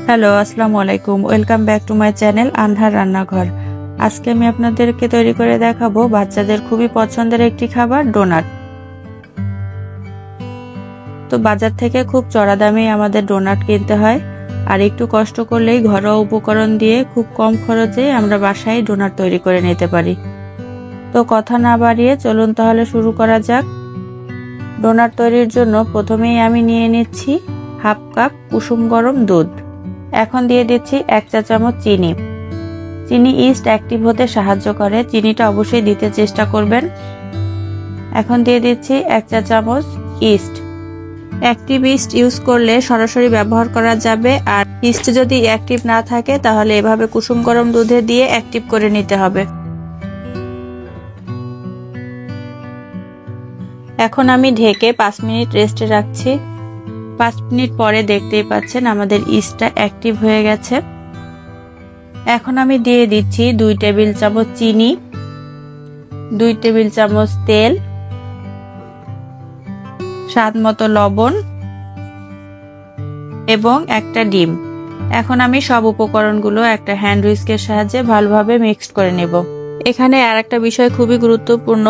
Hello, আসসালামু আলাইকুম। Welcome back to my channel আনহার রান্নাঘর। আজকে আমি আপনাদেরকে তৈরি করে দেখাবো বাচ্চাদের খুবই পছন্দের একটি খাবার, ডোনাট। তো বাজার থেকে খুব চড়া দামে আমাদের ডোনাট কিনতে হয়, আর একটু কষ্ট করলেই ঘরোয়া উপকরণ দিয়ে খুব কম খরচে আমরা বাসায় ডোনাট তৈরি করে নিতে পারি। তো কথা না বাড়িয়ে চলুন তাহলে শুরু করা যাক। ডোনাট তৈরির জন্য প্রথমেই আমি নিয়ে নিচ্ছি হাফ কাপ কুসুম গরম দুধ। এখন দিয়ে দিচ্ছি 1 চা চামচ চিনি। চিনি ইস্ট অ্যাক্টিভ হতে সাহায্য করে, চিনিটা অবশ্যই দিতে চেষ্টা করবেন। এখন দিয়ে দিচ্ছি 1 চা চামচ ইস্ট। অ্যাক্টিভ ইস্ট ইউজ করলে সরাসরি ব্যবহার করা যাবে, আর ইস্ট যদি অ্যাক্টিভ না থাকে তাহলে এভাবে কুসুম গরম দুধে দিয়ে অ্যাক্টিভ করে নিতে হবে। এখন আমি ঢেকে 5 মিনিট রেস্টে রাখছি। 5 মিনিট পরে দেখতেই পাচ্ছেন আমাদের ইস্টটা অ্যাক্টিভ হয়ে গেছে। এখন আমি দিয়ে দিচ্ছি 2 টেবিল চামচ চিনি, 2 টেবিল চামচ তেল, স্বাদ মতো লবণ এবং একটা ডিম। এখন আমি সব উপকরণগুলো একটা হ্যান্ড হুইস্কের সাহায্যে ভালোভাবে মিক্সড করে নেব। এখানে আর একটা বিষয় খুবই গুরুত্বপূর্ণ,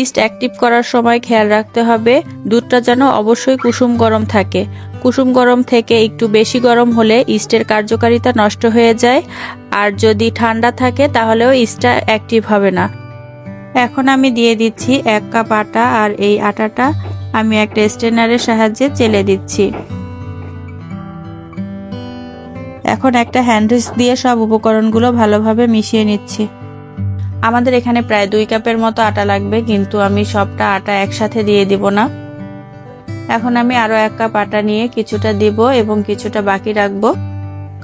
ইস্ট অ্যাক্টিভ করার সময় খেয়াল রাখতে হবে দুধটা যেন অবশ্যই কুসুম গরম থাকে। কুসুম গরম থেকে একটু বেশি গরম হলে ইস্টের কার্যকারিতা নষ্ট হয়ে যায়, আর যদি ঠান্ডা থাকে তাহলেও ইস্টটা অ্যাক্টিভ হবে না। এখন আমি দিয়ে দিচ্ছি 1 কাপ আটা, আর এই আটাটা আমি একটা স্ট্রেনারের সাহায্যে চেলে দিচ্ছি। এখন একটা হ্যান্ড হুইস্ক দিয়ে সব উপকরণগুলো ভালোভাবে মিশিয়ে নিচ্ছি। আমাদের এখানে প্রায় 2 কাপের মতো আটা লাগবে, কিন্তু আমি সবটা আটা একসাথে দিয়ে দিব না। এখন আমি আরো 1 কাপ আটা নিয়ে কিছুটা দিব এবং কিছুটা বাকি রাখবো,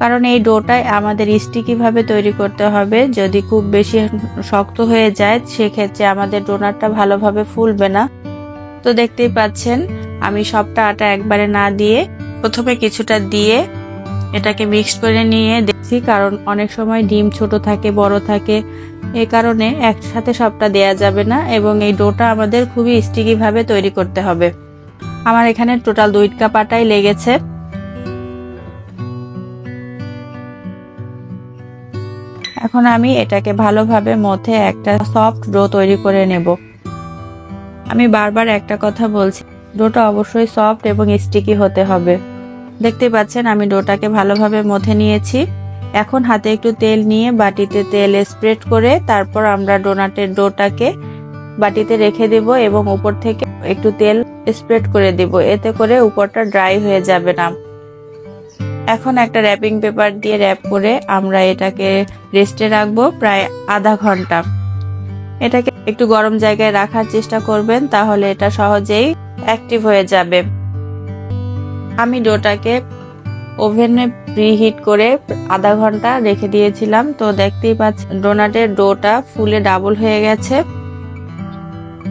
কারণ এই ডোটায় আমাদের স্টিকি ভাবে তৈরি করতে হবে। যদি খুব বেশি শক্ত হয়ে যায় সেক্ষেত্রে আমাদের ডোনাটটা ভালোভাবে ফুলবে না। তো দেখতেই পাচ্ছেন আমি সবটা আটা একবারে না দিয়ে প্রথমে কিছুটা দিয়ে এটাকে মিক্স করে নিয়ে দেখছি, কারণ অনেক সময় ডিম ছোট থাকে বড় থাকে, এই কারণে একসাথে সবটা দেয়া যাবে না এবং এই ডোটা আমাদের খুবই স্টিকি ভাবে তৈরি করতে হবে। আমার এখানে টোটাল 2 কাপ আটাই লেগেছে। এখন আমি এটাকে ভালোভাবে মথে একটা সফট ডো তৈরি করে নেব। আমি বারবার একটা কথা বলছি, ডোটা অবশ্যই সফট এবং স্টিকি হতে হবে। দেখতে পাচ্ছেন আমি ডোটাকে ভালোভাবে মথে নিয়েছি। এখন হাতে একটু তেল নিয়ে বাটিতে তেল স্প্রেড করে তারপর আমরা ডোনাটের ডোটাকে বাটিতে রেখে দেব এবং উপর থেকে একটু তেল স্প্রেড করে দেব, এতে করে উপরটা ড্রাই হয়ে যাবে না। এখন একটা র্যাপিং পেপার দিয়ে র্যাপ করে আমরা এটাকে রেস্টে রাখবো প্রায় আধা ঘন্টা। এটাকে একটু গরম জায়গায় রাখার চেষ্টা করবেন, তাহলে এটা সহজেই অ্যাক্টিভ হয়ে যাবে। আমি ডোটাকে ওভেনে প্রিহিট করে আধা ঘন্টা রেখে দিয়েছিলাম। তো দেখতেই পাচ্ছেন ডোনাটের ডোটা ফুলে ডাবল হয়ে গেছে।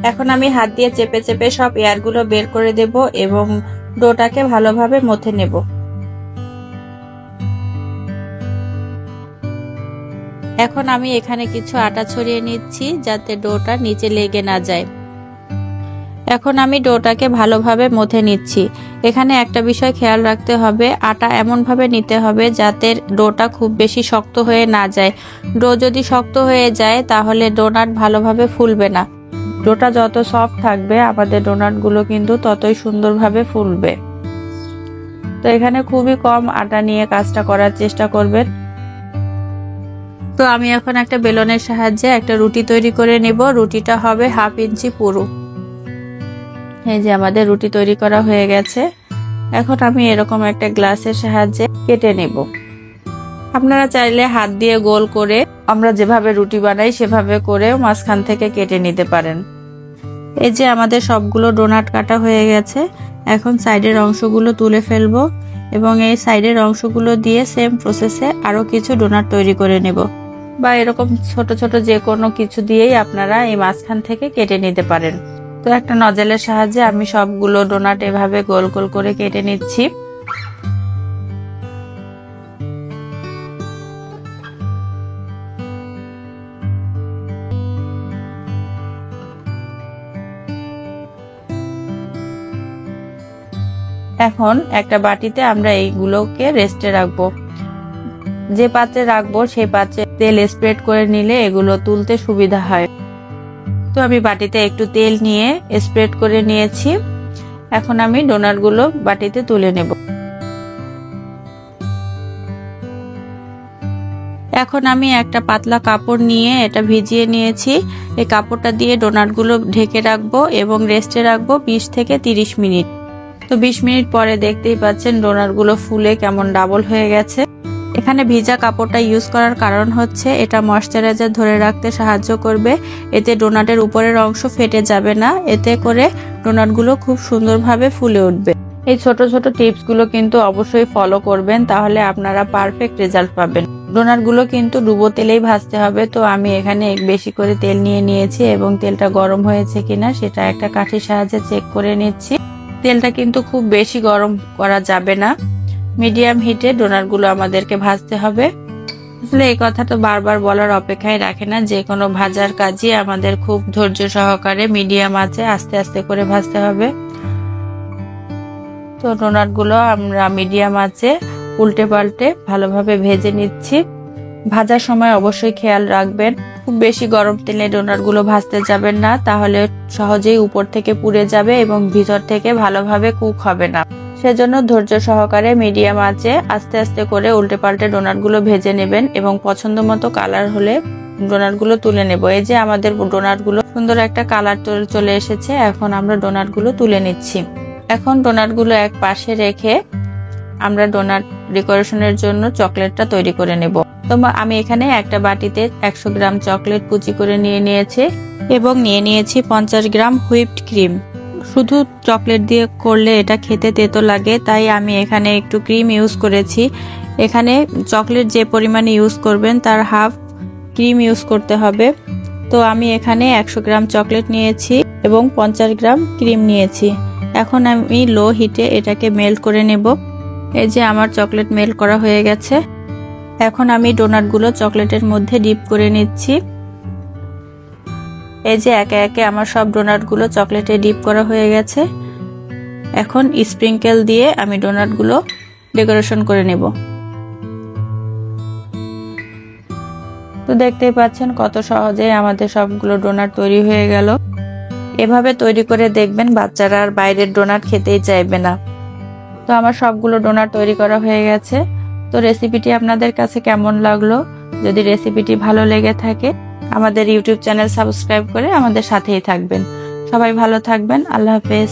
এখন আমি হাত দিয়ে চেপে চেপে সব এয়ারগুলো বের করে দেব এবং ডোটাকে ভালোভাবে মথে নেব। এখন আমি এখানে কিছু আটা ছড়িয়ে নিচ্ছি যাতে ডোটা নিচে লেগে না যায়। এখন আমি ডোটাকে ভালোভাবে মথে নিচ্ছি। এখানে একটা বিষয় খেয়াল রাখতে হবে, আটা এমন ভাবে নিতে হবে যাতে ডোটা খুব বেশি শক্ত হয়ে না যায়। ডো যদি শক্ত হয়ে যায় তাহলে ডোনাট ভালোভাবে ফুলবে না। ডোটা যত সফট থাকবে আমাদের ডোনাটগুলো কিন্তু ততই সুন্দরভাবে ফুলবে। তো এখানে খুবই কম আটা নিয়ে কাজটা করার চেষ্টা করবেন। তো আমি এখন একটা বেলনের সাহায্যে একটা রুটি তৈরি করে নেব। রুটিটা হবে 1/2 ইঞ্চি পুরু। এই যে আমাদের রুটি তৈরি করা হয়ে গেছে। এখন আমি এরকম একটা গ্লাসের সাহায্যে কেটে নেব। আপনারা চাইলে হাত দিয়ে গোল করে আমরা যেভাবে রুটি বানাই সেভাবে করে মাঝখান থেকে কেটে নিতে পারেন। এই যে আমাদের সবগুলো ডোনাট কাটা হয়ে গেছে। এখন সাইডের অংশগুলো তুলে ফেলবো এবং এই সাইডের অংশগুলো দিয়ে সেম প্রসেসে আরো কিছু ডোনাট তৈরি করে নেব, বা এরকম ছোট ছোট যে কোনো কিছু দিয়েই আপনারা এই মাঝখান থেকে কেটে নিতে পারেন। তো একটা নজেলের সাহায্যে আমি সবগুলো ডোনাট এভাবে গোল গোল করে কেটে নিচ্ছি। এখন একটা বাটিতে আমরা এইগুলোকে রেস্টে রাখবো। যে পাত্রে রাখবো সেই পাত্রে তেল স্প্রেড করে নিলে এগুলো তুলতে সুবিধা হয়। তো আমি বাটিতে একটু তেল নিয়ে স্প্রেড করে নিয়েছি। এখন আমি ডোনাটগুলো বাটিতে তুলে নেব। এখন আমি একটা পাতলা কাপড় নিয়ে এটা ভিজিয়ে নিয়েছি। এই কাপড়টা দিয়ে ডোনাটগুলো ঢেকে রাখবো এবং রেস্টে রাখবো 20 থেকে 30 মিনিট। তো 20 মিনিট পরে দেখতেই পাচ্ছেন ডোনাটগুলো ফুলে কেমন ডাবল হয়ে গেছে। এখানে ভিজা কাপড়টা ইউজ করার কারণ হচ্ছে এটা ময়শ্চারাইজার ধরে রাখতে সাহায্য করবে। এতে ডোনাটের উপরের অংশ ফেটে যাবে না, এতে করে ডোনাটগুলো খুব সুন্দরভাবে ফুলে উঠবে। এই ছোট ছোট টিপসগুলো কিন্তু অবশ্যই ফলো করবেন, তাহলে আপনারা পারফেক্ট রেজাল্ট পাবেন। ডোনাটগুলো কিন্তু ডুবো তেলেই ভাজতে হবে। তো আমি এখানে বেশি করে তেল নিয়ে নিয়েছি এবং তেলটা গরম হয়েছে কিনা সেটা একটা কাঠির সাহায্যে চেক করে নিচ্ছি। তেলটা কিন্তু খুব বেশি গরম করা যাবে না, মিডিয়াম হিটে ডোনাটগুলো আমাদেরকে ভাজতে হবে। আসলে এই কথা তো বারবার বলার অপেক্ষায় রাখে না, যে কোনো ভাজার কাজই আমাদের খুব ধৈর্য সহকারে মিডিয়াম আঁচে আস্তে আস্তে করে ভাজতে হবে। তো ডোনাটগুলো আমরা মিডিয়াম আঁচে উল্টে পাল্টে ভালোভাবে ভেজে নিচ্ছি। ভাজার সময় অবশ্যই খেয়াল রাখবেন খুব বেশি গরম তেলে ডোনাটগুলো ভাজতে যাবেন না, তাহলে সহজেই উপর থেকে পুড়ে যাবে এবং ভিতর থেকে ভালোভাবে কুক হবে না। সেজন্য ধৈর্য সহকারে মিডিয়াম আঁচে আস্তে আস্তে করে উল্টে পাল্টে ডোনাটগুলো ভেজে নেবেন এবং পছন্দ মতো কালার হলে ডোনাটগুলো তুলে নেব। এই যে আমাদের ডোনাটগুলো সুন্দর একটা কালার চলে এসেছে। এখন আমরা ডোনাটগুলো তুলে নিচ্ছি। এখন ডোনাটগুলো এক পাশে রেখে আমরা ডোনাট ডেকোরেশনের জন্য চকলেটটা তৈরি করে নেব। তো আমি এখানে একটা বাটিতে 100 গ্রাম চকলেট কুচি করে নিয়ে নিয়েছি এবং নিয়ে নিয়েছি 50 গ্রাম হুইপড ক্রিম। শুধু চকলেট দিয়ে করলে এটা খেতে তেতো লাগে, তাই আমি এখানে একটু ক্রিম ইউজ করেছি। এখানে চকলেট যে পরিমাণে ইউজ করবেন তার হাফ ক্রিম ইউজ করতে হবে। তো আমি এখানে 100 গ্রাম চকলেট নিয়েছি এবং 50 গ্রাম ক্রিম নিয়েছি। এখন আমি লো হিটে এটাকে মেল্ট করে নেব। এই যে আমার চকলেট মেল্ট করা হয়ে গেছে। এখন আমি ডোনাটগুলো চকলেটের মধ্যে ডিপ করে নিচ্ছি। এই যে একে একে আমার সব ডোনাটগুলো চকলেটে ডিপ করা হয়ে গেছে। এখন স্প্রিংকেল দিয়ে আমি ডোনাটগুলো ডেকোরেশন করে নেব। তো দেখতেই পাচ্ছেন কত সহজে আমাদের সবগুলো ডোনাট তৈরি হয়ে গেল। এভাবে তৈরি করে দেখবেন বাচ্চারা আর বাইরের ডোনাট খেতেই চাইবে না। তো আমার সবগুলো ডোনাট তৈরি করা হয়ে গেছে। তো রেসিপিটি আপনাদের কাছে কেমন লাগলো? যদি রেসিপিটি ভালো লেগে থাকে আমাদের ইউটিউব চ্যানেল সাবস্ক্রাইব করে আমাদের সাথেই থাকবেন। সবাই ভালো থাকবেন। আল্লাহ হাফেজ।